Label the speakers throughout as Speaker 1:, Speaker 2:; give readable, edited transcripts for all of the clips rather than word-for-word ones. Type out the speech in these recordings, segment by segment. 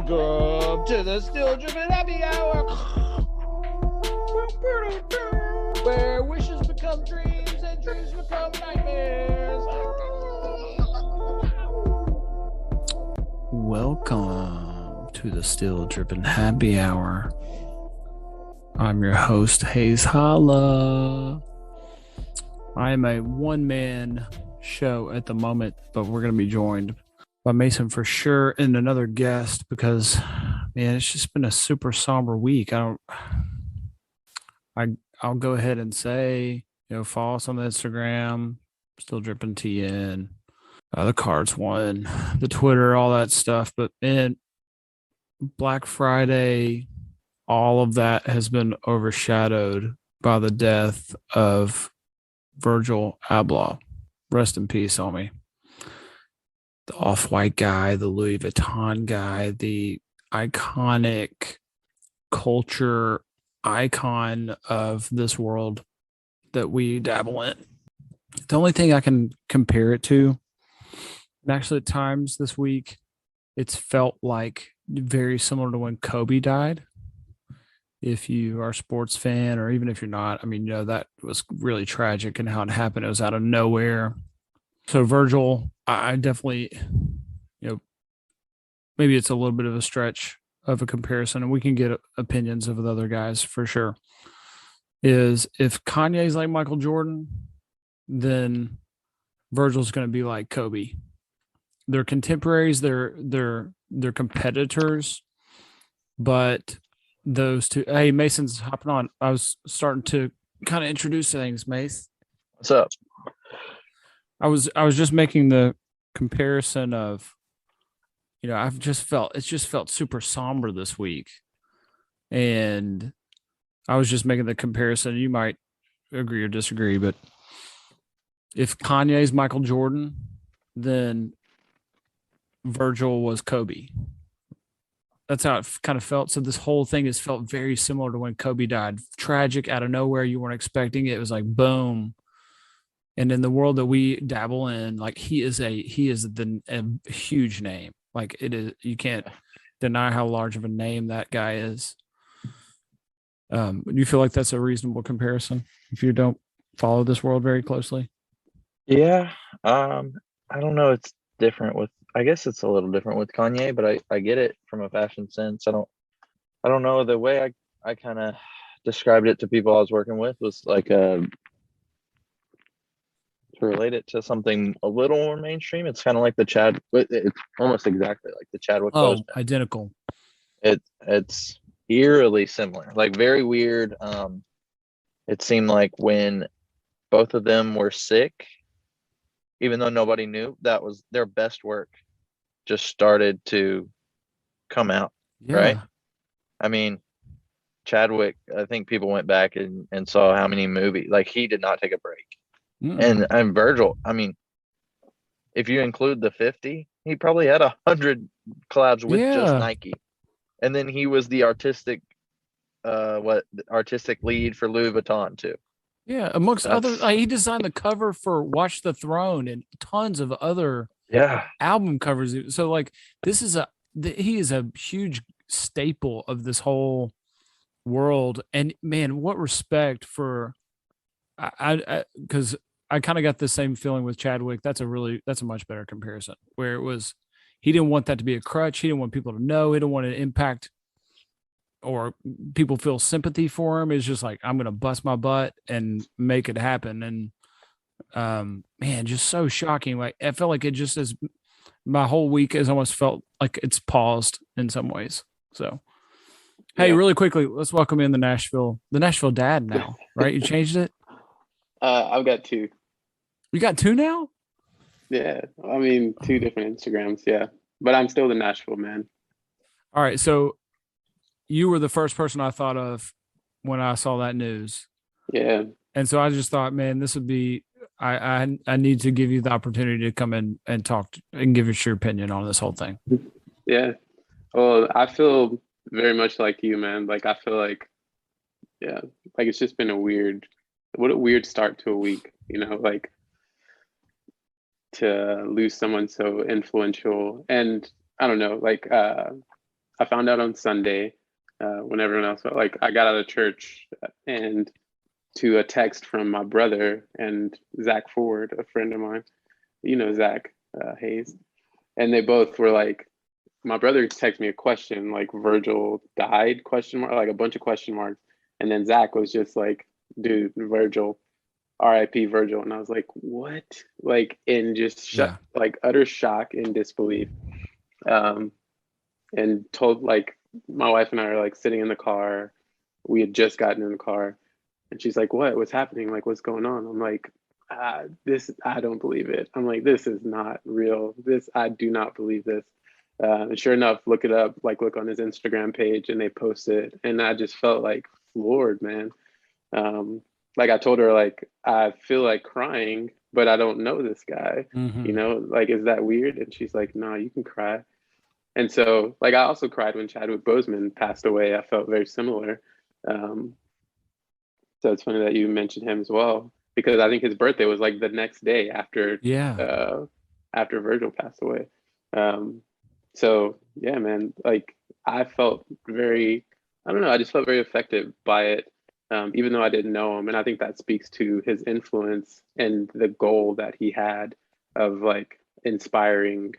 Speaker 1: Welcome to the Still Driven Happy Hour, where wishes become dreams and dreams become nightmares.
Speaker 2: Welcome to the Still Driven Happy Hour. I'm your host, Hayes Holla. I am a one-man show at the moment, but we're going to be joined by Mason for sure and another guest because, man, it's just been a super somber week. I'll go ahead and say, follow us on the Instagram, Still Dripping TN, the Cards one, the Twitter, all that stuff. But man, Black Friday, all of that has been overshadowed by the death of Virgil Abloh. Rest in peace, homie. The Off-White guy, the Louis Vuitton guy, the iconic culture icon of this world that we dabble in. The only thing I can compare it to, and actually at times this week, it's felt like very similar to when Kobe died. If you are a sports fan, or even if you're not, that was really tragic and how it happened. It was out of nowhere. So Virgil, I definitely, maybe it's a little bit of a stretch of a comparison, and we can get opinions of the other guys for sure. Is if Kanye's like Michael Jordan, then Virgil's going to be like Kobe. They're contemporaries, they're competitors, but those two. Hey, Mason's hopping on. I was starting to kind of introduce things, Mace.
Speaker 1: What's up?
Speaker 2: I was just making the comparison of, it's just felt super somber this week. And I was just making the comparison. You might agree or disagree, but if Kanye's Michael Jordan, then Virgil was Kobe. That's how it kind of felt. So this whole thing has felt very similar to when Kobe died. Tragic, out of nowhere. You weren't expecting it. It was like, boom. And in the world that we dabble in, like he is a huge name. Like it is, you can't deny how large of a name that guy is. Do you feel like that's a reasonable comparison if you don't follow this world very closely?
Speaker 1: Yeah. I don't know. It's different I guess it's a little different with Kanye, but I get it from a fashion sense. I don't know. The way I kind of described it to people I was working with was like to relate it to something a little more mainstream. It's kind of like it's almost exactly like the Chadwick Boseman.
Speaker 2: Identical.
Speaker 1: It's eerily similar, like very weird. It seemed like when both of them were sick, even though nobody knew, that was their best work just started to come out.
Speaker 2: Yeah.
Speaker 1: Right. I mean, Chadwick, I think people went back and saw how many movies, like he did not take a break. And Virgil, I mean, if you include the 50, he probably had 100 collabs with just Nike. And then he was the artistic lead for Louis Vuitton too.
Speaker 2: Yeah, amongst others, he designed the cover for Watch the Throne and tons of other album covers. So like he is a huge staple of this whole world. And man, what respect for because I kind of got the same feeling with Chadwick. That's a much better comparison, where it was, he didn't want that to be a crutch. He didn't want people to know. He didn't want to impact or people feel sympathy for him. It's just like, I'm going to bust my butt and make it happen. And man, just so shocking. Like I felt like it just as my whole week has almost felt like it's paused in some ways. So, hey, really quickly, let's welcome in the Nashville dad now, right? You changed it?
Speaker 3: I've got two.
Speaker 2: You got two now?
Speaker 3: Yeah. I mean, two different Instagrams. Yeah. But I'm still the Nashville man.
Speaker 2: All right. So you were the first person I thought of when I saw that news.
Speaker 3: Yeah.
Speaker 2: And so I just thought, man, this would be, I need to give you the opportunity to come in and talk and give us your opinion on this whole thing.
Speaker 3: Yeah. Well, I feel very much like you, man. Like, I feel like, like it's just been what a weird start to a week, like to lose someone so influential. And I don't know, like I found out on Sunday when everyone else, like, I got out of church and to a text from my brother and Zach Ford, a friend of mine. You know Zach Hayes. And they both were like, my brother texted me a question, like, Virgil died, question mark, like a bunch of question marks. And then Zach was just like, dude, Virgil, RIP Virgil. And I was like, what? Like, in just like utter shock and disbelief. And told, like, my wife and I are like sitting in the car. We had just gotten in the car. And she's like, what's happening? Like, what's going on? I'm like, I don't believe it. I'm like, this is not real. I do not believe this. And sure enough, look it up, like, look on his Instagram page, and they posted, and I just felt like floored, man. Like, I told her, like, I feel like crying, but I don't know this guy, you know, like, is that weird? And she's like, no, you can cry. And so, like, I also cried when Chadwick Boseman passed away. I felt very similar. So it's funny that you mentioned him as well, because I think his birthday was like the next day after after Virgil passed away. So yeah, man, like, I felt very, I don't know, I just felt very affected by it, even though I didn't know him. And I think that speaks to his influence and the goal that he had of, like, inspiring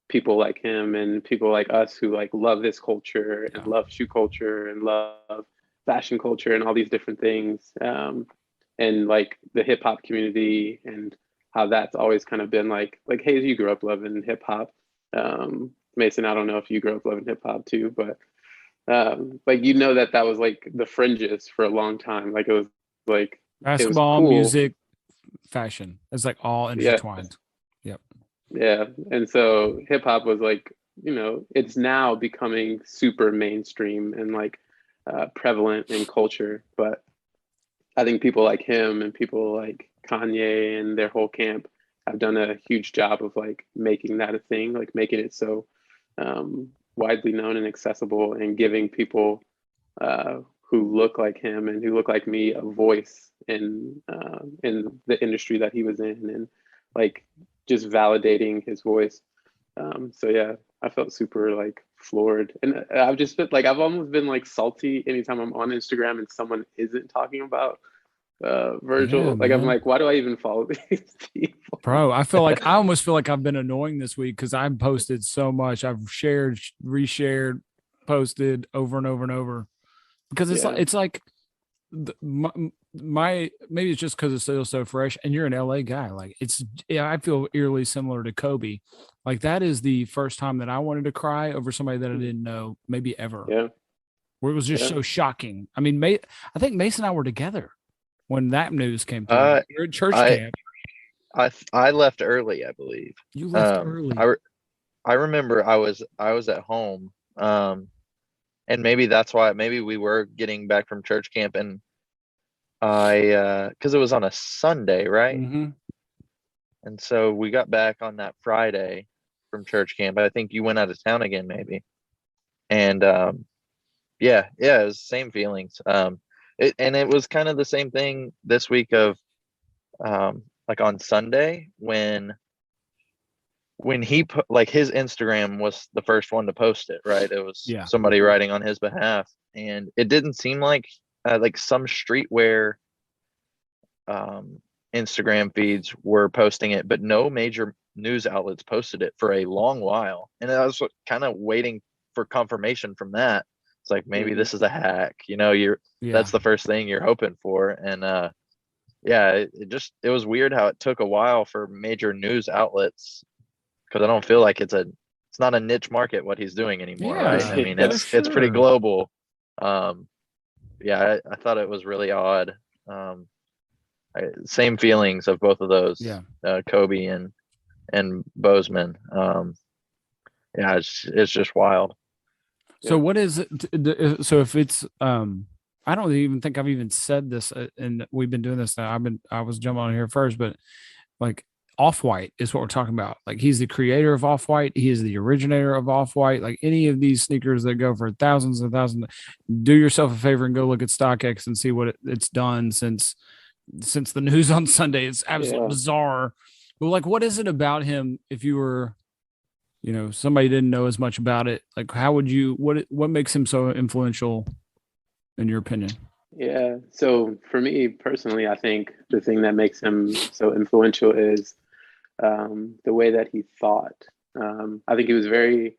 Speaker 3: people like him and people like us who, like, love this culture and love shoe culture and love fashion culture and all these different things, and, like, the hip hop community, and how that's always kind of been like, hey, you grew up loving hip hop. Mason, I don't know if you grew up loving hip hop too, but like, you know, that was like the fringes for a long time. Like, it was like
Speaker 2: basketball,
Speaker 3: it was cool.
Speaker 2: music, fashion. It's like all intertwined. Yep.
Speaker 3: Yeah. And so hip hop was like, you know, it's now becoming super mainstream and, like, prevalent in culture. But I think people like him and people like Kanye and their whole camp have done a huge job of, like, making that a thing, like, making it so widely known and accessible, and giving people who look like him and who look like me a voice in the industry that he was in, and, like, just validating his voice. So yeah, I felt super, like, floored, and I've just been like, I've almost been, like, salty anytime I'm on Instagram and someone isn't talking about Virgil.
Speaker 2: Yeah,
Speaker 3: like,
Speaker 2: man.
Speaker 3: I'm like, why do I even follow these people?
Speaker 2: Bro, I almost feel like I've been annoying this week because I've posted so much. I've shared, reshared, posted over and over and over, because it's like my maybe it's just because it's still so fresh, and you're an LA guy. Like, I feel eerily similar to Kobe. Like, that is the first time that I wanted to cry over somebody that I didn't know, maybe ever.
Speaker 3: Yeah.
Speaker 2: Where it was just so shocking. I mean, I think Mason and I were together when that news came through. We were at church camp.
Speaker 1: I left early, I believe.
Speaker 2: You left early.
Speaker 1: I remember I was at home, and maybe that's why, maybe we were getting back from church camp, and because it was on a Sunday, right? And so we got back on that Friday from church camp. I think you went out of town again, maybe. And yeah, it was the same feelings. It was kind of the same thing this week of like on Sunday when he put, like, his Instagram was the first one to post it, right? It was somebody writing on his behalf, and it didn't seem like some streetwear Instagram feeds were posting it, but no major news outlets posted it for a long while. And I was kind of waiting for confirmation from that. It's like, maybe this is a hack, you know, that's the first thing you're hoping for. And it was weird how it took a while for major news outlets, because I don't feel like it's not a niche market what he's doing anymore, right? I mean, it's pretty global. I thought it was really odd. Same feelings of both of those, Kobe and Boseman. It's just wild.
Speaker 2: So what is it? So if it's I don't even think I've even said this, and we've been doing this now. I was jumping on here first, but, like, Off-White is what we're talking about. Like, he's the creator of Off-White. He is the originator of Off-White. Like, any of these sneakers that go for thousands and thousands, do yourself a favor and go look at StockX and see what it's done since the news on Sunday. It's absolutely bizarre. But, like, what is it about him? If you were somebody didn't know as much about it, like how would you, what makes him so influential in your opinion?
Speaker 3: Yeah. So for me personally, I think the thing that makes him so influential is the way that he thought. I think he was very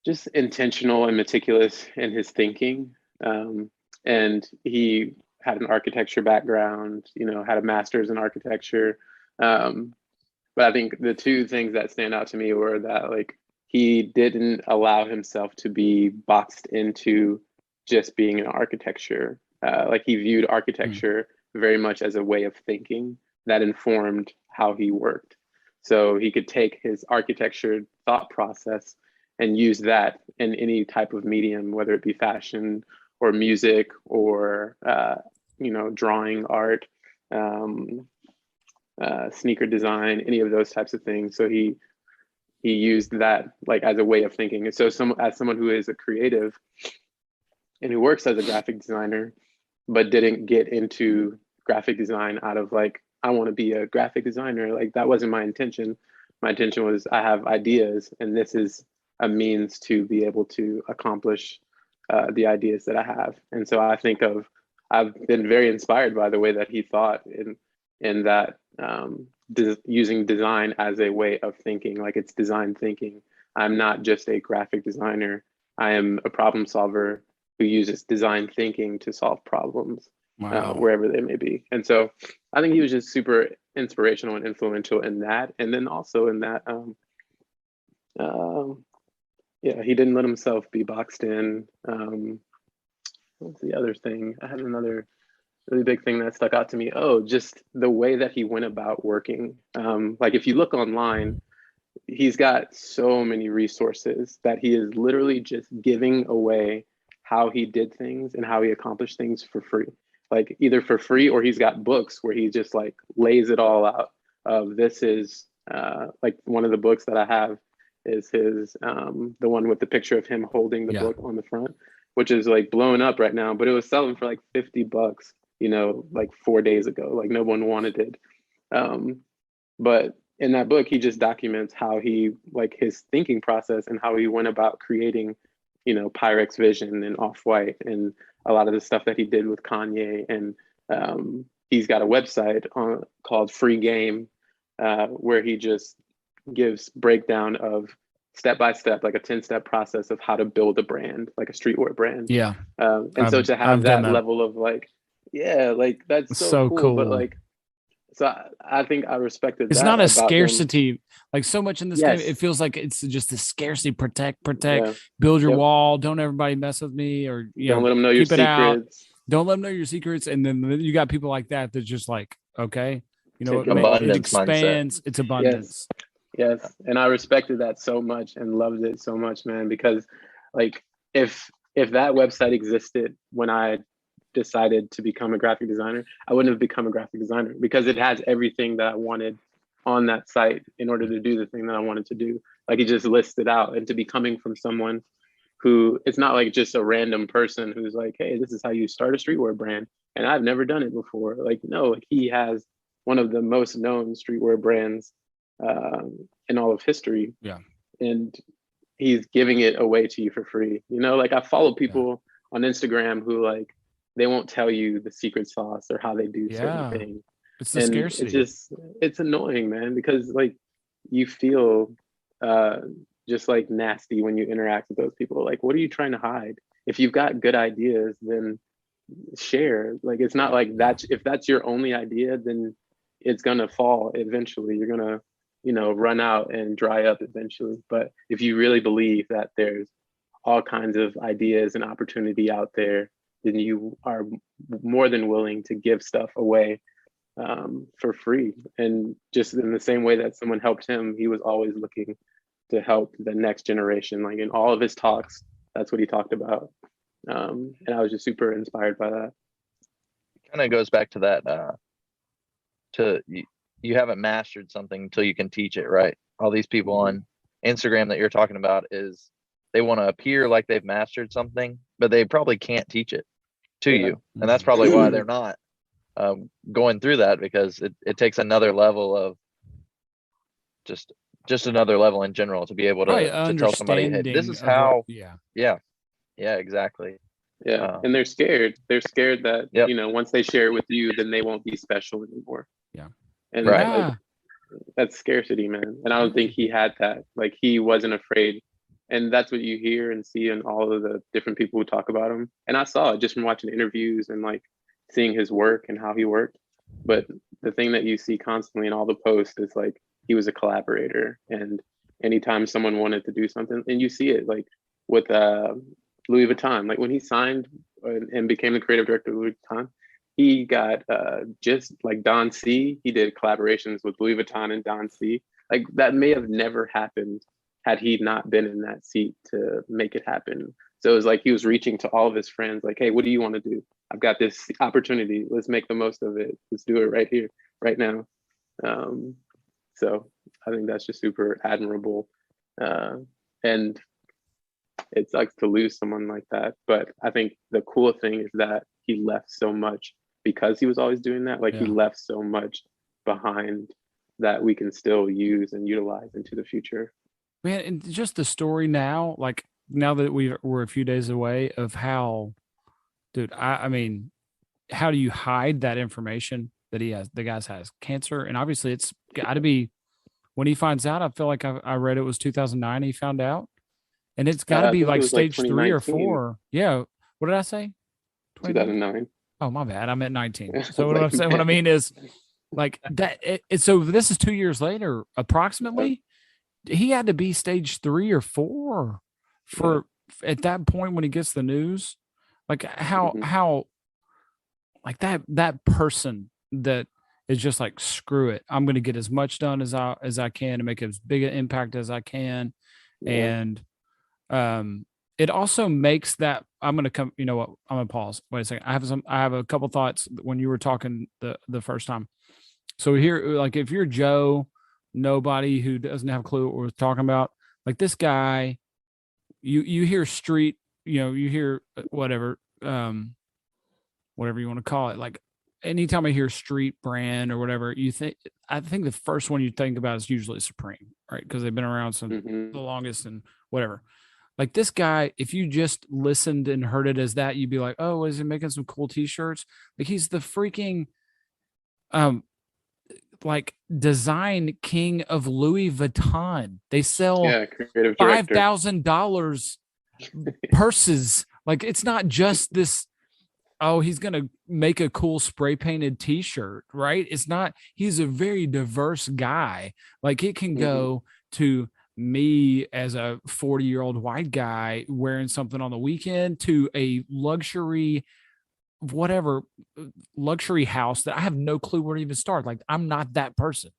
Speaker 3: just intentional and meticulous in his thinking. And he had an architecture background, had a master's in architecture. But I think the two things that stand out to me were that like he didn't allow himself to be boxed into just being an architecture. Like he viewed architecture very much as a way of thinking that informed how he worked. So he could take his architecture thought process and use that in any type of medium, whether it be fashion or music or drawing, art, sneaker design, any of those types of things. So he used that like as a way of thinking. And so as someone who is a creative and who works as a graphic designer, but didn't get into graphic design out of like, I want to be a graphic designer. Like that wasn't my intention. My intention was I have ideas and this is a means to be able to accomplish the ideas that I have. And so I've been very inspired by the way that he thought in that using design as a way of thinking, like it's design thinking. I'm not just a graphic designer. I am a problem solver who uses design thinking to solve problems. Wow. Wherever they may be. And so I think he was just super inspirational and influential in that. And then also in that, he didn't let himself be boxed in. What's the other thing? I had another really big thing that stuck out to me. Oh, just the way that he went about working. Like if you look online, he's got so many resources that he is literally just giving away how he did things and how he accomplished things for free. Like either for free or he's got books where he just like lays it all out. This is like one of the books that I have is his the one with the picture of him holding the book on the front, which is like blowing up right now, but it was selling for like $50, like 4 days ago. Like no one wanted it. But in that book, he just documents how he like his thinking process and how he went about creating, Pyrex Vision and Off-White and a lot of the stuff that he did with Kanye. And he's got a website called Free Game, where he just gives breakdown of step-by-step, like a 10-step process of how to build a brand, like a streetwear brand.
Speaker 2: Yeah.
Speaker 3: And so to have that level of like, like that's so cool. But like, so I think I respected
Speaker 2: it's
Speaker 3: that.
Speaker 2: It's not a scarcity, like so much in this game. It feels like it's just a scarcity. Protect, build your wall. Don't everybody mess with me, or
Speaker 3: don't let them know your secrets.
Speaker 2: Don't let them know your secrets. And then you got people like that just like, okay,
Speaker 1: it
Speaker 2: expands. It's abundance.
Speaker 3: Yes. And I respected that so much and loved it so much, man, because like if that website existed when I decided to become a graphic designer, I wouldn't have become a graphic designer because it has everything that I wanted on that site in order to do the thing that I wanted to do. Like it just listed out, and to be coming from someone who, it's not like just a random person who's like, hey, this is how you start a streetwear brand. And I've never done it before. Like, no, like he has one of the most known streetwear brands in all of history.
Speaker 2: Yeah.
Speaker 3: And he's giving it away to you for free. Like I follow people on Instagram who like, they won't tell you the secret sauce or how they do certain things.
Speaker 2: It's the scarcity.
Speaker 3: It's annoying, man, because like you feel just like nasty when you interact with those people. Like, what are you trying to hide? If you've got good ideas, then share. Like, it's not like that. If that's your only idea, then it's gonna fall eventually. You're gonna, run out and dry up eventually. But if you really believe that there's all kinds of ideas and opportunity out there, then you are more than willing to give stuff away for free. And just in the same way that someone helped him, he was always looking to help the next generation. Like in all of his talks, that's what he talked about. And I was just super inspired by that.
Speaker 1: Kind of goes back to that, you haven't mastered something until you can teach it, right? All these people on Instagram that you're talking about is they want to appear like they've mastered something, but they probably can't teach it to you. And that's probably why they're not going through that, because it takes another level of just just another level in general to be able to tell somebody, hey, this is how. Yeah, exactly.
Speaker 3: Yeah, and they're scared. They're scared that once they share it with you, then they won't be special anymore.
Speaker 2: Yeah,
Speaker 3: and like, that's scarcity, man. And I don't think he had that. Like, he wasn't afraid, and that's what you hear and see in all of the different people who talk about him. And I saw it just from watching interviews and like seeing his work and how he worked. But the thing that you see constantly in all the posts is like he was a collaborator, and anytime someone wanted to do something, and you see it like with Louis Vuitton, like when he signed and became the creative director of Louis Vuitton, he got just like Don C. He did collaborations with Louis Vuitton and Don C. Like that may have never happened had he not been in that seat to make it happen. So it was like he was reaching to all of his friends, like, hey, what do you want to do? I've got this opportunity. Let's make the most of it. Let's do it right here, right now. So I think that's just super admirable. And it sucks to lose someone like that. But I think the cool thing is that he left so much because he was always doing that. Like he left so much behind that we can still use and utilize into the future.
Speaker 2: Man, and just the story now, like now that we're a few days away of how, dude, I mean, how do you hide that information that the guy has cancer? And obviously it's got to be, when he finds out, I feel like I read it was 2009 he found out. And it's got to be like stage like 3 or 4. Yeah. What did I say?
Speaker 3: 2009.
Speaker 2: Oh, my bad. I meant 19. So what I'm saying, what I mean is like that. So this is 2 years later, approximately. He had to be stage 3 or 4 for at that point when he gets the news. Like how like that person that is just like, screw it, I'm going to get as much done as I can to make as big an impact as I can. And it also makes that, I'm going to come, you know what, I'm going to pause. Wait a second. I have a couple thoughts when you were talking the first time. So here, like if you're Joe, nobody who doesn't have a clue what we're talking about, like this guy, you hear street, you hear whatever you want to call it. Like anytime I hear street brand or whatever, I think the first one you think about is usually Supreme, right? Because they've been around since the longest and whatever. Like this guy, if you just listened and heard it as that, you'd be like, oh, is he making some cool t-shirts? Like he's the freaking like design king of Louis Vuitton. They sell $5,000 purses. Like it's not just this, oh, he's going to make a cool spray painted t-shirt, right? It's not, he's a very diverse guy. Like it can go to me as a 40-year-old white guy wearing something on the weekend to a luxury house that I have no clue where to even start. Like I'm not that person.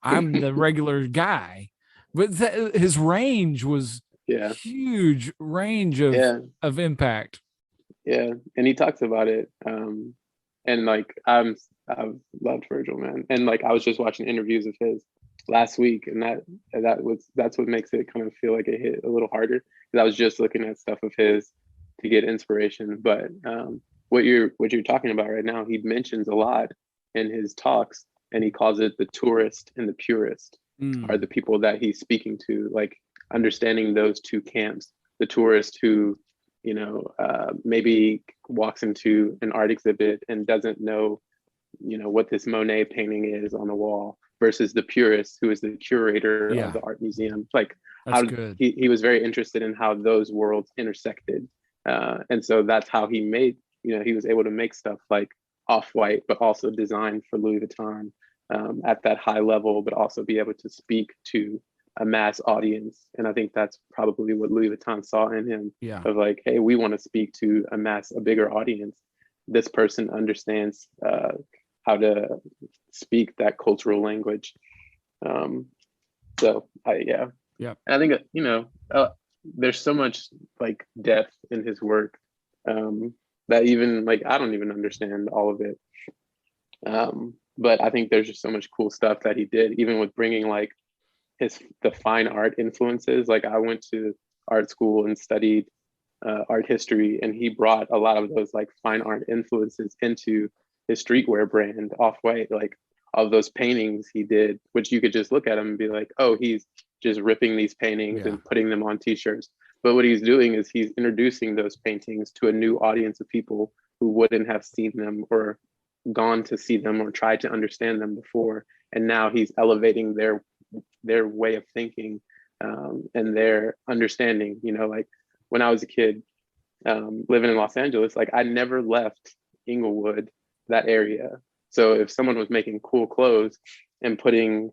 Speaker 2: I'm the regular guy, but his range was huge range of impact.
Speaker 3: Yeah. And he talks about it. And like, I've loved Virgil, man. And like, I was just watching interviews of his last week, and that's what makes it kind of feel like it hit a little harder, because I was just looking at stuff of his to get inspiration. But what you're talking about right now, he mentions a lot in his talks, and he calls it the tourist and the purist are the people that he's speaking to, like understanding those two camps. The tourist who maybe walks into an art exhibit and doesn't know what this Monet painting is on the wall, versus the purist who is the curator of the art museum. Like he was very interested in how those worlds intersected, and so that's how he made, he was able to make stuff like Off-White, but also design for Louis Vuitton at that high level, but also be able to speak to a mass audience. And I think that's probably what Louis Vuitton saw in him, of like, hey, we want to speak to a bigger audience. This person understands how to speak that cultural language. And I think there's so much like depth in his work that even like I don't even understand all of it, but I think there's just so much cool stuff that he did, even with bringing like the fine art influences. Like I went to art school and studied art history, and he brought a lot of those like fine art influences into his streetwear brand Off-White. Like of those paintings he did, which you could just look at him and be like, oh, he's just ripping these paintings and putting them on t-shirts. But what he's doing is he's introducing those paintings to a new audience of people who wouldn't have seen them or gone to see them or tried to understand them before. And now he's elevating their way of thinking and their understanding. You know, like when I was a kid living in Los Angeles, like I never left Inglewood, that area. So if someone was making cool clothes and putting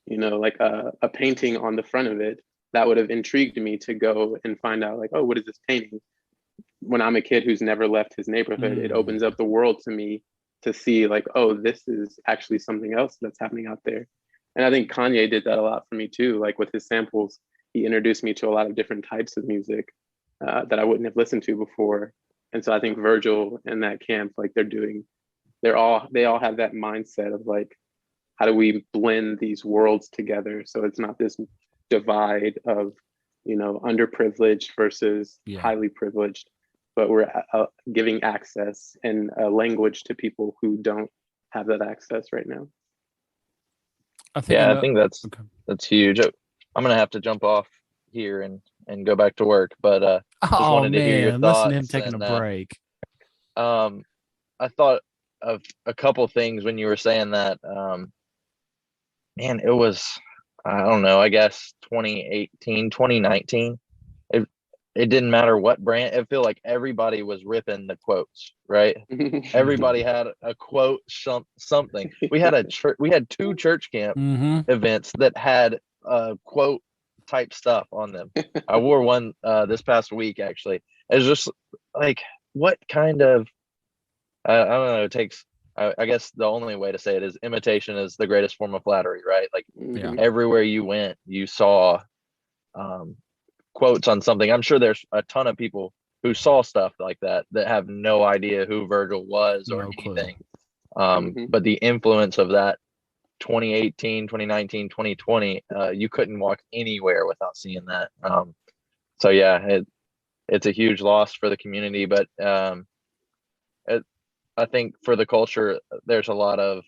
Speaker 3: you know, like a painting on the front of it, that would have intrigued me to go and find out like, oh, what is this painting? When I'm a kid who's never left his neighborhood, it opens up the world to me to see like, oh, this is actually something else that's happening out there. And I think Kanye did that a lot for me too. Like with his samples, he introduced me to a lot of different types of music that I wouldn't have listened to before. And so I think Virgil and that camp, like they all have that mindset of like, how do we blend these worlds together so it's not this divide of, you know, underprivileged versus highly privileged, but we're giving access and a language to people who don't have that access right now.
Speaker 1: I think that's huge. I'm gonna have to jump off here and go back to work, but just wanted to hear your thoughts.
Speaker 2: Listen to him taking a break.
Speaker 1: I thought of a couple things when you were saying that. Man, it was, I don't know, I guess 2018, 2019. It didn't matter what brand. I feel like everybody was ripping the quotes, right? Everybody had a quote, something. We had 2 church camp events that had quote type stuff on them. I wore one this past week, actually. It was just like, what kind of, I don't know, it takes, I guess the only way to say it is imitation is the greatest form of flattery, right? Like everywhere you went, you saw quotes on something. I'm sure there's a ton of people who saw stuff like that have no idea who Virgil was or anything. But the influence of that 2018, 2019, 2020, you couldn't walk anywhere without seeing that. So yeah, it's a huge loss for the community, but I think for the culture, there's a lot of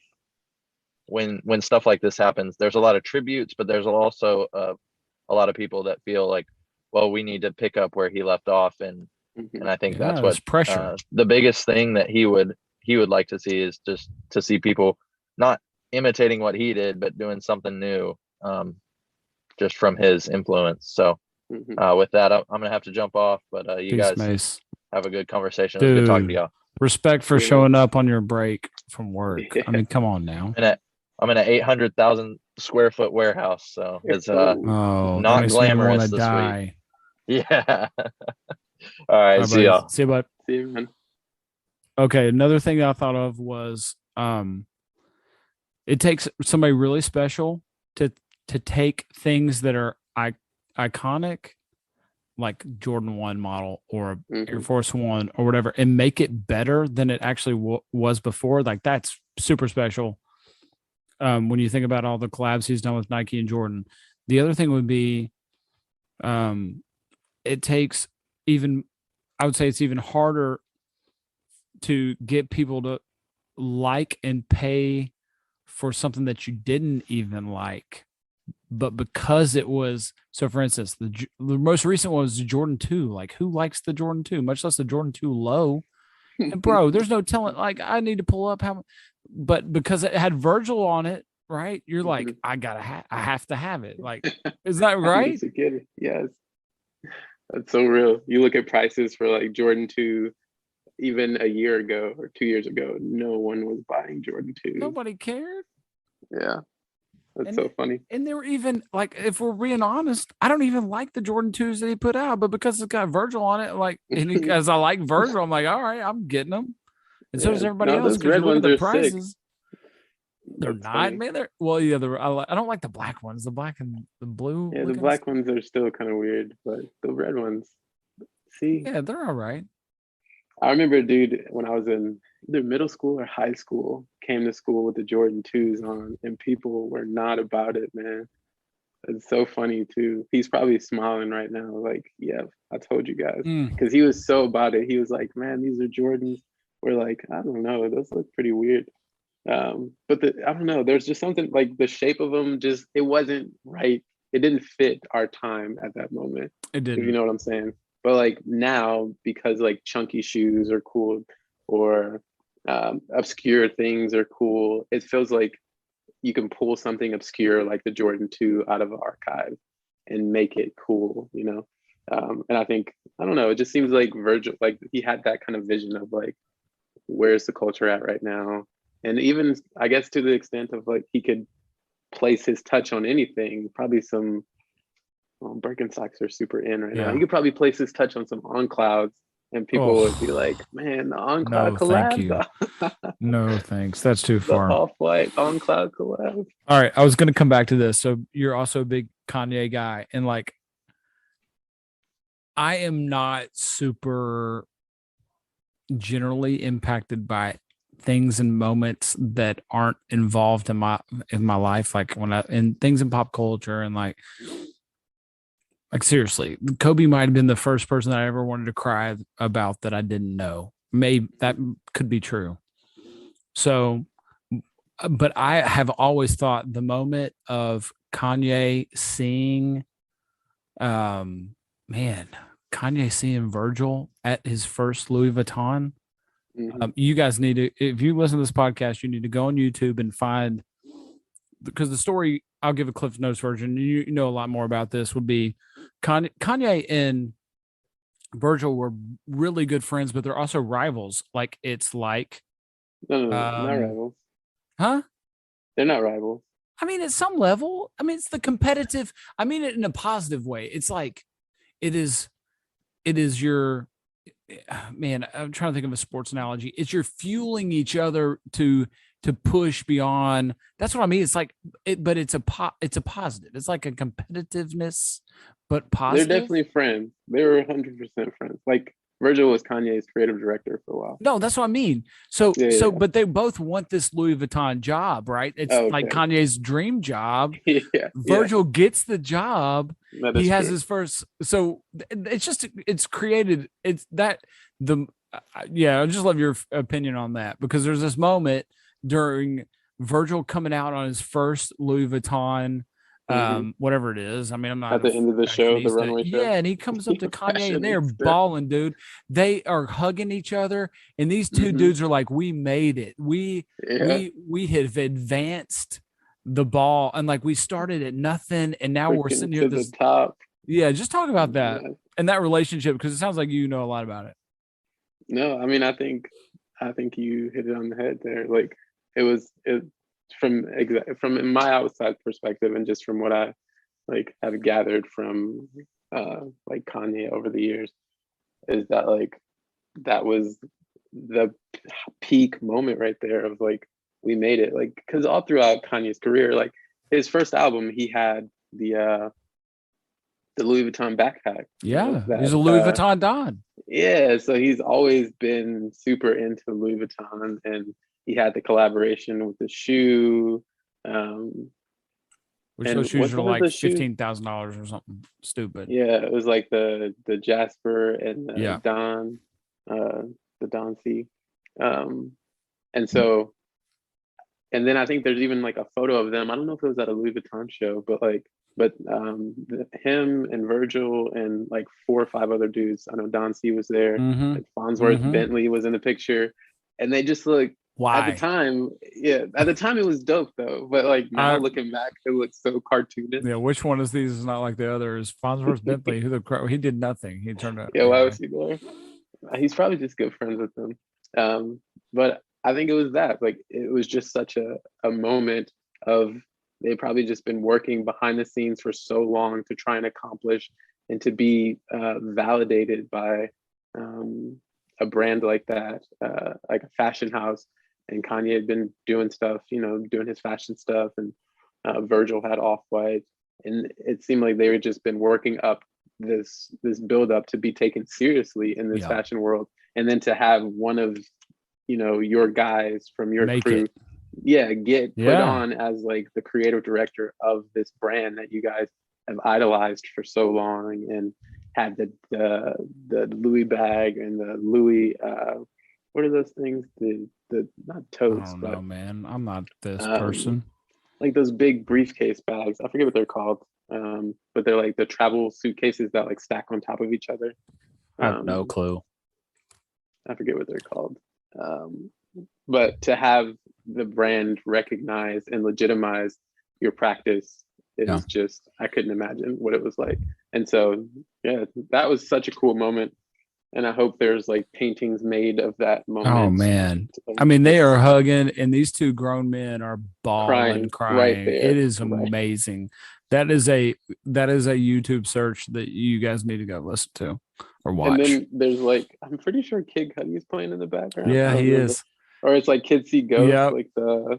Speaker 1: when stuff like this happens, there's a lot of tributes, but there's also a lot of people that feel like, well, we need to pick up where he left off, and I think that's what
Speaker 2: pressure.
Speaker 1: The biggest thing that he would like to see is just to see people not imitating what he did, but doing something new, just from his influence. So with that, I'm gonna have to jump off, but you guys have a good conversation. It was good talking to y'all.
Speaker 2: Respect for showing up on your break from work. I mean, come on now.
Speaker 1: I'm in an 800,000 square foot warehouse, so it's not glamorous this week. Yeah. All right, see y'all.
Speaker 2: See you, bud.
Speaker 3: See you, man.
Speaker 2: Okay, another thing I thought of was it takes somebody really special to take things that are iconic, like Jordan 1 model or Air Force 1 or whatever, and make it better than it actually was before. Like that's super special. When you think about all the collabs he's done with Nike and Jordan. The other thing would be it takes I would say it's even harder to get people to like and pay for something that you didn't even like. But because it was, so for instance, the most recent one was the Jordan 2. Like, who likes the Jordan 2, much less the Jordan 2 low? And bro, there's no telling. Like, I need to pull up how, but because it had Virgil on it, right? You're like, I have to have it. Like, is that right?
Speaker 3: Yes, that's so real. You look at prices for like Jordan 2, even a year ago or 2 years ago, no one was buying Jordan 2.
Speaker 2: Nobody cared.
Speaker 3: Yeah. That's so funny.
Speaker 2: And they were even like, if we're being honest, I don't even like the Jordan 2s that he put out, but because it's got Virgil on it, like, and as I like Virgil, I'm like, all right, I'm getting them. And so does everybody else.
Speaker 3: Those red ones
Speaker 2: the
Speaker 3: are
Speaker 2: prices.
Speaker 3: Sick.
Speaker 2: They're
Speaker 3: That's
Speaker 2: not,
Speaker 3: funny.
Speaker 2: man. I don't like the black ones, the black and the blue.
Speaker 3: Yeah, the black ones are still kind of weird, but the red ones, see?
Speaker 2: Yeah, they're all right.
Speaker 3: I remember a dude when I was in either middle school or high school came to school with the Jordan 2s on, and people were not about it, man. It's so funny too. He's probably smiling right now, like, yeah, I told you guys, because he was so about it. He was like, man, these are Jordans. We're like, I don't know, those look pretty weird. But I don't know, there's just something like the shape of them, just it wasn't right. It didn't fit our time at that moment.
Speaker 2: It didn't.
Speaker 3: If you know what I'm saying. But like now, because like chunky shoes are cool, or obscure things are cool, it feels like you can pull something obscure like the Jordan 2 out of an archive and make it cool, you know. And I think, I don't know, it just seems like Virgil, like he had that kind of vision of like, where's the culture at right now? And even, I guess, to the extent of like he could place his touch on anything, probably some, well, Birkenstocks are super in right now. He could probably place his touch on some On Clouds, and people would be like, man, the On Cloud collab.
Speaker 2: Thank you. No, thanks. That's too
Speaker 3: The
Speaker 2: far.
Speaker 3: Off-White On Cloud collab.
Speaker 2: All right. I was going to come back to this. So you're also a big Kanye guy. And like, I am not super generally impacted by things and moments that aren't involved in my life. Like and things in pop culture and like seriously, Kobe might have been the first person that I ever wanted to cry about that I didn't know. Maybe that could be true. So, but I have always thought the moment of Kanye seeing, Kanye seeing Virgil at his first Louis Vuitton. Mm-hmm. You guys need to, if you listen to this podcast, you need to go on YouTube and find, because the story, I'll give a Cliff Notes version. You know a lot more about this, would be Kanye and Virgil were really good friends, but they're also rivals. Like it's like,
Speaker 3: no, not rivals.
Speaker 2: Huh?
Speaker 3: They're not rivals.
Speaker 2: I mean, at some level, I mean, it's the competitive. I mean it in a positive way. It's like, it is your, man, I'm trying to think of a sports analogy. It's you're fueling each other to push beyond. That's what I mean. It's like but it's a positive. It's like a competitiveness, but positive.
Speaker 3: They're definitely friends. They were 100% friends. Like Virgil was Kanye's creative director for a while.
Speaker 2: No, that's what I mean. So, but they both want this Louis Vuitton job, right? It's like Kanye's dream job. Virgil gets the job. He has his first. So it's created. It's that I just love your opinion on that, because there's this moment during Virgil coming out on his first Louis Vuitton, whatever it is. I mean, I'm not
Speaker 3: at the end of the show, the runway show.
Speaker 2: Yeah, and he comes up to Kanye and they're balling, dude. They are hugging each other, and these two dudes are like, "We made it. We have advanced the ball, and like we started at nothing, and now we're sitting here at the
Speaker 3: top."
Speaker 2: Yeah, just talk about that and that relationship, because it sounds like you know a lot about it.
Speaker 3: No, I mean, I think you hit it on the head there. Like it from my outside perspective, and just from what I like have gathered from like Kanye over the years, is that like that was the peak moment right there of like, we made it. Like, because all throughout Kanye's career, like his first album, he had the Louis Vuitton backpack.
Speaker 2: Yeah, he's a Louis Vuitton Don.
Speaker 3: Yeah, so he's always been super into Louis Vuitton, and he had the collaboration with the shoe.
Speaker 2: Which those shoes are like $15,000 or something stupid.
Speaker 3: Yeah, it was like the Jasper and the Don, the Don C. And so, and then I think there's even like a photo of them. I don't know if it was at a Louis Vuitton show, but him and Virgil and like 4 or 5 other dudes. I know Don C was there. Like Farnsworth Bentley was in the picture, and they just look.
Speaker 2: Why?
Speaker 3: At the time, it was dope though. But like now looking back, it looks so cartoonish.
Speaker 2: Yeah, which one of these is not like the other? Is Farnsworth Bentley? He did nothing. He turned out.
Speaker 3: Yeah, why was he there? He's probably just good friends with them. But I think it was that. Like it was just such a moment of, they've probably just been working behind the scenes for so long to try and accomplish and to be validated by a brand like that, like a fashion house. And Kanye had been doing stuff, doing his fashion stuff, and Virgil had Off-White, and it seemed like they had just been working up this build up to be taken seriously in this fashion world, and then to have one of your guys from your crew get put on as like the creative director of this brand that you guys have idolized for so long, and had the Louis bag and the Louis what are those things? The not totes,
Speaker 2: I don't
Speaker 3: but
Speaker 2: know, man. I'm not this person.
Speaker 3: like those big briefcase bags. I forget what they're called. But they're like the travel suitcases that like stack on top of each other.
Speaker 2: I have no clue.
Speaker 3: I forget what they're called. But to have the brand recognize and legitimize your practice is just, I couldn't imagine what it was like. And so, yeah, that was such a cool moment. And I hope there's like paintings made of that moment.
Speaker 2: Oh man. I mean, they are hugging and these two grown men are bawling, crying.
Speaker 3: Right there.
Speaker 2: It is amazing. Right. That is a YouTube search that you guys need to go listen to or watch.
Speaker 3: And then there's like, I'm pretty sure Kid Cudi's playing in the background.
Speaker 2: Yeah, he is.
Speaker 3: Or it's like Kids See Ghosts, like the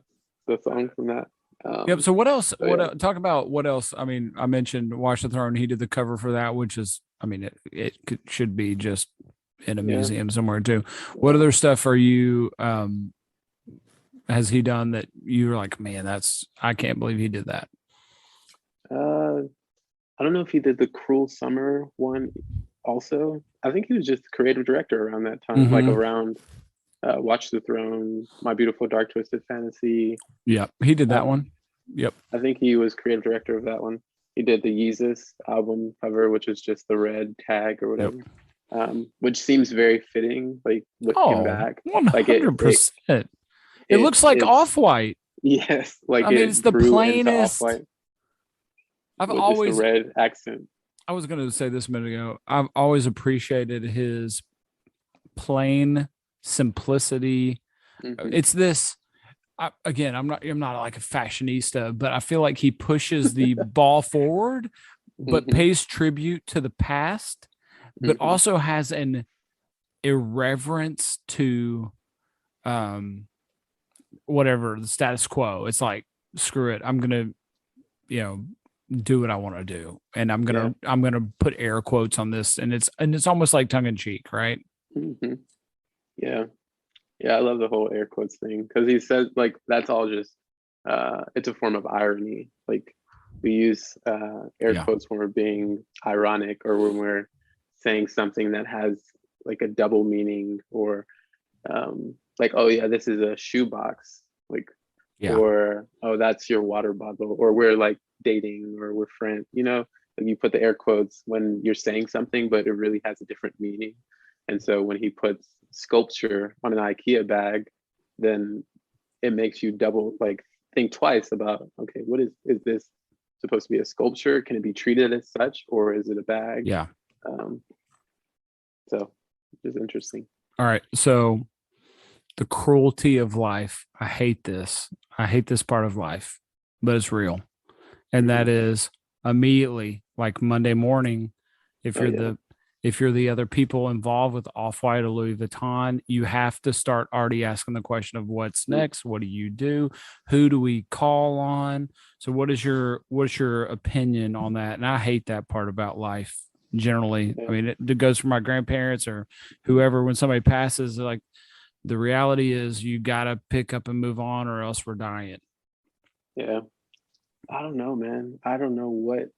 Speaker 3: song from that.
Speaker 2: Yep. So what else? Talk about what else? I mean, I mentioned Watch the Throne. He did the cover for that, which is, I mean, should be just in a museum somewhere too. What other stuff are you? Has he done that you were like, man, I can't believe he did that.
Speaker 3: I don't know if he did the Cruel Summer one. Also, I think he was just creative director around that time, like around Watch the Throne, My Beautiful Dark Twisted Fantasy.
Speaker 2: Yeah, he did that one. Yep.
Speaker 3: I think he was creative director of that one. He did the Yeezus album cover, which is just the red tag or whatever, which seems very fitting, like with him back.
Speaker 2: 100%. It looks like Off-White.
Speaker 3: Yes, like
Speaker 2: I mean, it's the plainest.
Speaker 3: I've always the red accent.
Speaker 2: I was going to say this a minute ago. I've always appreciated his plain simplicity. It's this. Again, I'm not like a fashionista, but I feel like he pushes the ball forward, but pays tribute to the past, but also has an irreverence to whatever the status quo. It's like, screw it. I'm going to, do what I want to do. And I'm going to put air quotes on this. And it's almost like tongue in cheek, right?
Speaker 3: Mm-hmm. Yeah. Yeah. I love the whole air quotes thing. Cause he says like, that's all just, it's a form of irony. Like we use air quotes when we're being ironic or when we're saying something that has like a double meaning or like, oh yeah, this is a shoebox. Like, or, oh, that's your water bottle, or we're like dating or we're friends, like you put the air quotes when you're saying something, but it really has a different meaning. And so when he puts sculpture on an IKEA bag, then it makes you double like think twice about, okay, what is this supposed to be a sculpture? Can it be treated as such, or is it a bag?
Speaker 2: Yeah.
Speaker 3: So it's interesting.
Speaker 2: All right. So the cruelty of life. I hate this part of life, but it's real. And that is immediately like Monday morning, if you're the other people involved with Off-White or Louis Vuitton, you have to start already asking the question of what's next? What do you do? Who do we call on? So what's your opinion on that? And I hate that part about life generally. I mean, it goes for my grandparents or whoever, when somebody passes, like the reality is you got to pick up and move on or else we're dying.
Speaker 3: Yeah. I don't know, man. I don't know what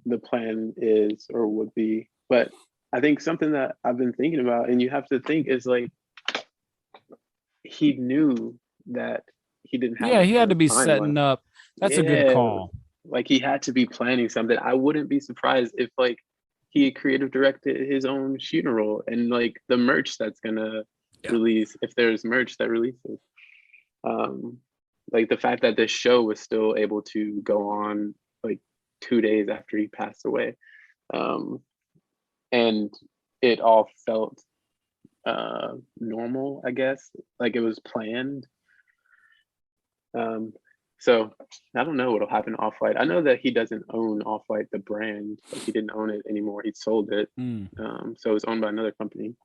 Speaker 3: the plan is or would be, but I think something that I've been thinking about, and you have to think, is like he knew that he didn't have.
Speaker 2: Yeah, he had to be setting up. That's a good call.
Speaker 3: Like he had to be planning something. I wouldn't be surprised if like he creative directed his own funeral and like the merch that's gonna release, if there's merch that releases. Like the fact that this show was still able to go on like 2 days after he passed away. And it all felt normal, I guess, like it was planned. So I don't know what'll happen to Off-White. I know that he doesn't own Off-White, the brand. Like he didn't own it anymore. He sold it. So it was owned by another company,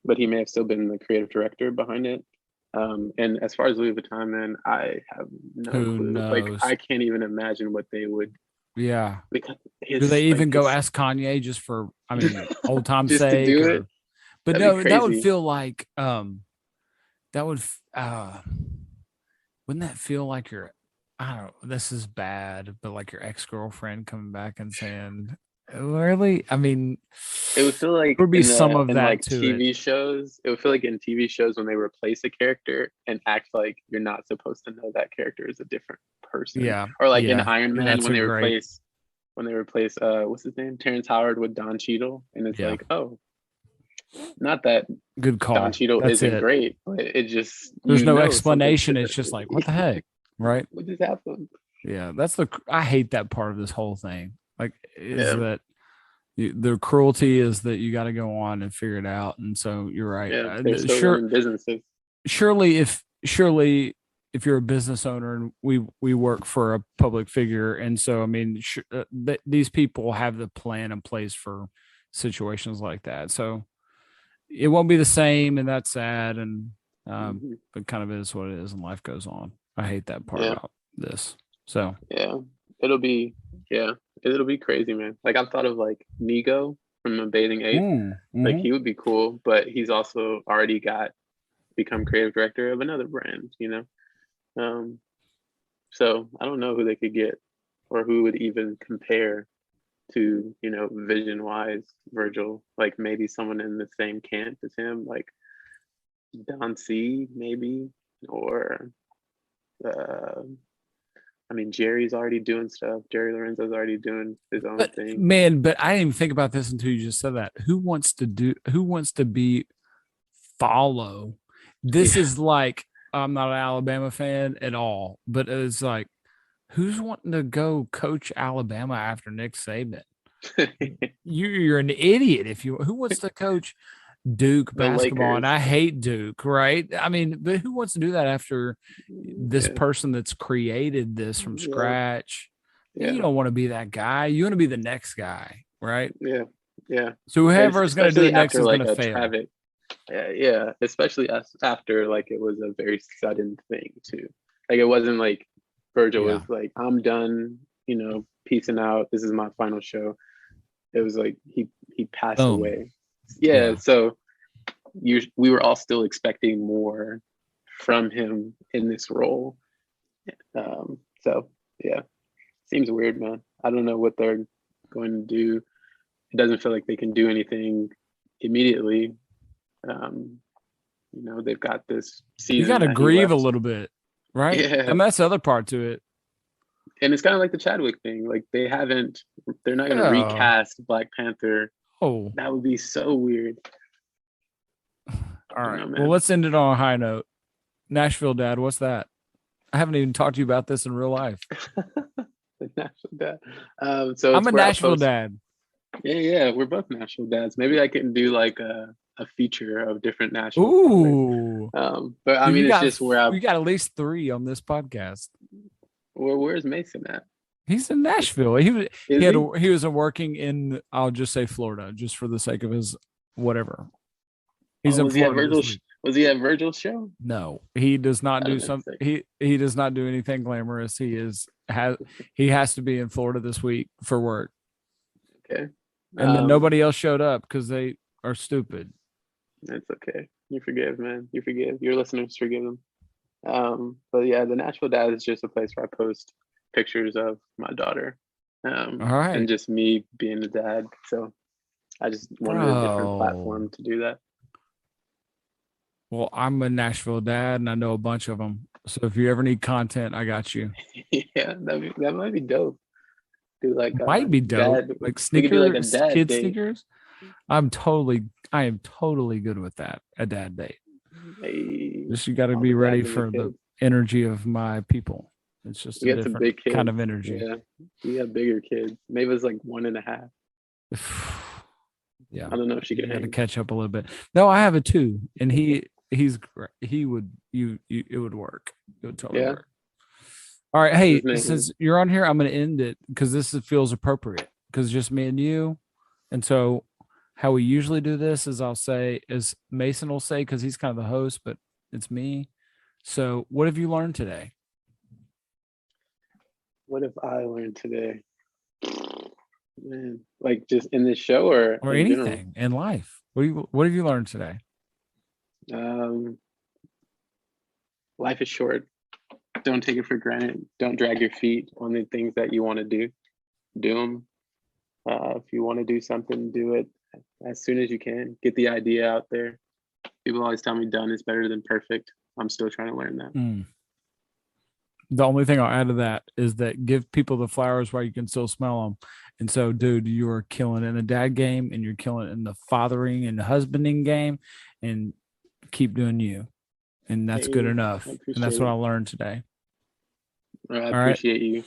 Speaker 3: but he may have still been the creative director behind it. And as far as Louis Vuitton, man, I have no clue.
Speaker 2: Knows?
Speaker 3: Like I can't even imagine what they would.
Speaker 2: Yeah. Do they even go ask Kanye just for, I mean, old time's sake?
Speaker 3: To do it?
Speaker 2: But
Speaker 3: That'd
Speaker 2: no, that would feel like, wouldn't that feel like your, I don't know, this is bad, but like your ex-girlfriend coming back and saying, Really? I mean,
Speaker 3: it would feel like
Speaker 2: there would be some of
Speaker 3: in
Speaker 2: that
Speaker 3: like
Speaker 2: to
Speaker 3: TV
Speaker 2: it.
Speaker 3: shows. It would feel like in TV shows when they replace a character and act like you're not supposed to know that character is a different person.
Speaker 2: Yeah.
Speaker 3: Or like in
Speaker 2: Yeah.
Speaker 3: Iron Man
Speaker 2: That's
Speaker 3: when
Speaker 2: a
Speaker 3: they
Speaker 2: great.
Speaker 3: replace what's his name, Terrence Howard with Don Cheadle, and it's
Speaker 2: Yeah.
Speaker 3: like, oh, not that
Speaker 2: Good call.
Speaker 3: Don Cheadle
Speaker 2: That's
Speaker 3: isn't
Speaker 2: it.
Speaker 3: great, but it just
Speaker 2: There's no
Speaker 3: something
Speaker 2: explanation.
Speaker 3: should-
Speaker 2: It's just like, what the heck, right?
Speaker 3: what just happened?
Speaker 2: Yeah, I hate that part of this whole thing. Like, is
Speaker 3: Yeah.
Speaker 2: that the cruelty is that you got to go on and figure it out. And so you're right.
Speaker 3: Yeah, they're still running businesses.
Speaker 2: Surely if you're a business owner and we work for a public figure, and so I mean, these people have the plan in place for situations like that. So it won't be the same, and that's sad. And but kind of is what it is, and life goes on. I hate that part about this. So
Speaker 3: yeah, it'll be crazy, man. Like I've thought of like Nigo from A Bathing Ape. Like he would be cool, but he's also already become creative director of another brand, you know. So I don't know who they could get or who would even compare to, you know, vision wise Virgil. Like maybe someone in the same camp as him, like Don C maybe, or I mean, Jerry's already doing stuff. Jerry Lorenzo's already doing his own thing.
Speaker 2: Man, but I didn't even think about this until you just said that. Who wants to be follow? This is like, I'm not an Alabama fan at all, but it's like, who's wanting to go coach Alabama after Nick Saban? You're an idiot who wants to coach Duke basketball, and I hate Duke, right? I mean, but who wants to do that after this person that's created this from scratch? Yeah. You don't want to be that guy. You want to be the next guy, right?
Speaker 3: Yeah.
Speaker 2: So whoever is going to do it next is going to fail.
Speaker 3: Yeah, especially after like it was a very sudden thing too. Like it wasn't like Virgil was like, I'm done, you know, peacing out. This is my final show. It was like he passed away. Yeah, so we were all still expecting more from him in this role. So yeah, seems weird, man. I don't know what they're going to do. It doesn't feel like they can do anything immediately. You know, they've got this season.
Speaker 2: You got to grieve a little bit, right?
Speaker 3: Yeah,
Speaker 2: and that's the other part to it.
Speaker 3: And it's kind of like the Chadwick thing. Like they're not going to recast Black Panther.
Speaker 2: Oh,
Speaker 3: that would be so weird.
Speaker 2: All right. Well, let's end it on a high note. Nashville Dad, what's that? I haven't even talked to you about this in real life.
Speaker 3: The Nashville Dad. So
Speaker 2: I'm a Nashville dad.
Speaker 3: Yeah, we're both Nashville dads. Maybe I can do like a feature of different Nashville.
Speaker 2: Ooh.
Speaker 3: But I mean, it's just where
Speaker 2: we got at least 3 on this podcast.
Speaker 3: Where's Mason at?
Speaker 2: He's in Nashville. He was working in, I'll just say Florida, just for the sake of his whatever. He's in Florida.
Speaker 3: Was he at Virgil's show?
Speaker 2: No, he does not do something. He does not do anything glamorous. He has to be in Florida this week for work.
Speaker 3: Okay.
Speaker 2: And then nobody else showed up because they are stupid.
Speaker 3: It's okay. You forgive, man. You forgive. Your listeners forgive them. But yeah, the Nashville Dad is just a place where I post pictures of my daughter.
Speaker 2: All right.
Speaker 3: And just me being a dad. So I just wanted a different platform to do that.
Speaker 2: Well, I'm a Nashville dad and I know a bunch of them. So if you ever need content, I got you.
Speaker 3: Yeah, that might be dope. Do like
Speaker 2: might be dope.
Speaker 3: Dad,
Speaker 2: like sneakers,
Speaker 3: like a dad
Speaker 2: kid
Speaker 3: date.
Speaker 2: sneakers. I am totally good with that. A dad date.
Speaker 3: Hey,
Speaker 2: just you got to be ready for the energy of my people. It's just a different kind of energy.
Speaker 3: Yeah, you have bigger kids. Maybe it's like 1.5.
Speaker 2: Yeah,
Speaker 3: I don't know if she can.
Speaker 2: Got to catch up a little bit. No, I have a 2, and it would work. It would totally work. All right, hey, since you're on here, I'm going to end it because this feels appropriate because just me and you, and so how we usually do this is Mason will say because he's kind of the host, but it's me. So, what have you learned today?
Speaker 3: What have I learned today? Man, like just in this show or
Speaker 2: anything in life? What have you learned today?
Speaker 3: Life is short. Don't take it for granted. Don't drag your feet on the things that you want to do. Do them. If you want to do something, do it as soon as you can. Get the idea out there. People always tell me done is better than perfect. I'm still trying to learn that.
Speaker 2: The only thing I'll add to that is that give people the flowers while you can still smell them. And so, dude, you are killing in the dad game, and you're killing in the fathering and husbanding game, and keep doing you. And that's good enough. And that's what I learned today.
Speaker 3: I appreciate you.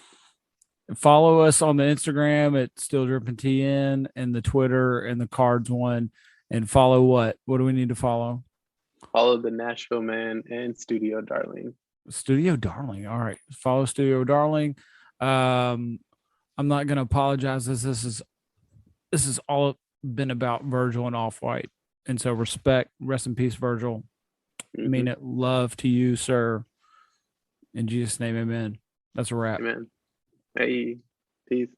Speaker 2: Follow us on the Instagram at Still Dripping TN and the Twitter and the Cards one. And follow what? What do we need to follow?
Speaker 3: Follow the Nashville Man and Studio Darling.
Speaker 2: Studio Darling. All right. Follow Studio Darling. I'm not gonna apologize. This is all been about Virgil and Off-White. And so respect, rest in peace, Virgil. I mean it. Love to you, sir. In Jesus' name, amen. That's a wrap.
Speaker 3: Amen. Hey, peace.